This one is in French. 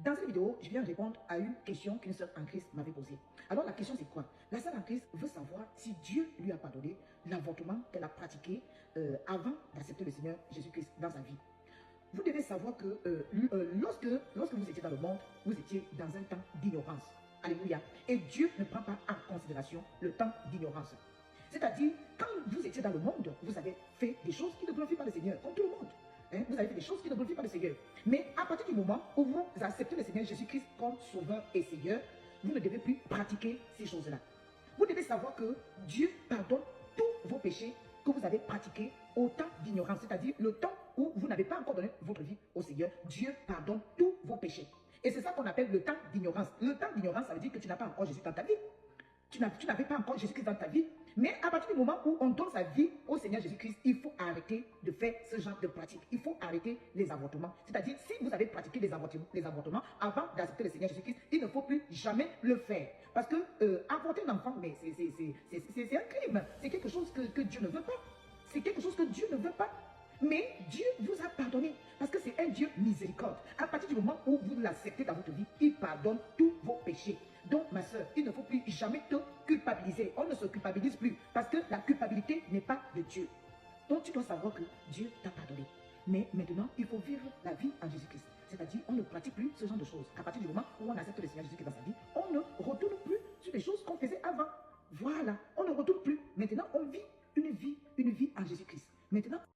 Dans cette vidéo, je viens répondre à une question qu'une sœur en Christ m'avait posée. Alors la question c'est quoi? La sœur en Christ veut savoir si Dieu lui a pardonné l'avortement qu'elle a pratiqué avant d'accepter le Seigneur Jésus-Christ dans sa vie. Vous devez savoir que lorsque vous étiez dans le monde, vous étiez dans un temps d'ignorance. Alléluia. Et Dieu ne prend pas en considération le temps d'ignorance. C'est-à-dire, quand vous étiez dans le monde, vous avez fait des choses qui ne glorifient pas le Seigneur, comme tout le monde. Vous avez fait des choses qui ne glorifient pas le Seigneur. Mais à partir du moment où vous acceptez le Seigneur Jésus-Christ comme Sauveur et Seigneur, vous ne devez plus pratiquer ces choses-là. Vous devez savoir que Dieu pardonne tous vos péchés que vous avez pratiqués au temps d'ignorance, c'est-à-dire le temps où vous n'avez pas encore donné votre vie au Seigneur. Dieu pardonne tous vos péchés. Et c'est ça qu'on appelle le temps d'ignorance. Le temps d'ignorance, ça veut dire que tu n'as pas encore Jésus dans ta vie. Tu n'avais pas encore Jésus-Christ dans ta vie. Mais à partir du moment où on donne sa vie au Seigneur Jésus-Christ, il faut arrêter de faire ce genre de pratique. Il faut arrêter les avortements. C'est-à-dire, si vous avez pratiqué les avortements avant d'accepter le Seigneur Jésus-Christ, il ne faut plus jamais le faire. Parce que avorter un enfant, mais c'est un crime. C'est quelque chose que Dieu ne veut pas. C'est quelque chose que Dieu ne veut pas. Mais Dieu vous a pardonné parce que c'est un Dieu miséricorde. À partir du moment où vous l'acceptez dans votre vie, il pardonne tous vos péchés. Donc ma soeur, il ne faut plus jamais te culpabiliser. On ne se culpabilise plus parce que la culpabilité n'est pas de Dieu. Donc tu dois savoir que Dieu t'a pardonné. Mais maintenant, il faut vivre la vie en Jésus-Christ. C'est-à-dire, on ne pratique plus ce genre de choses. À partir du moment où on accepte le Seigneur Jésus-Christ dans sa vie, on ne retourne plus sur les choses qu'on faisait avant. Voilà, on ne retourne plus. Maintenant, on vit une vie en Jésus-Christ. Maintenant,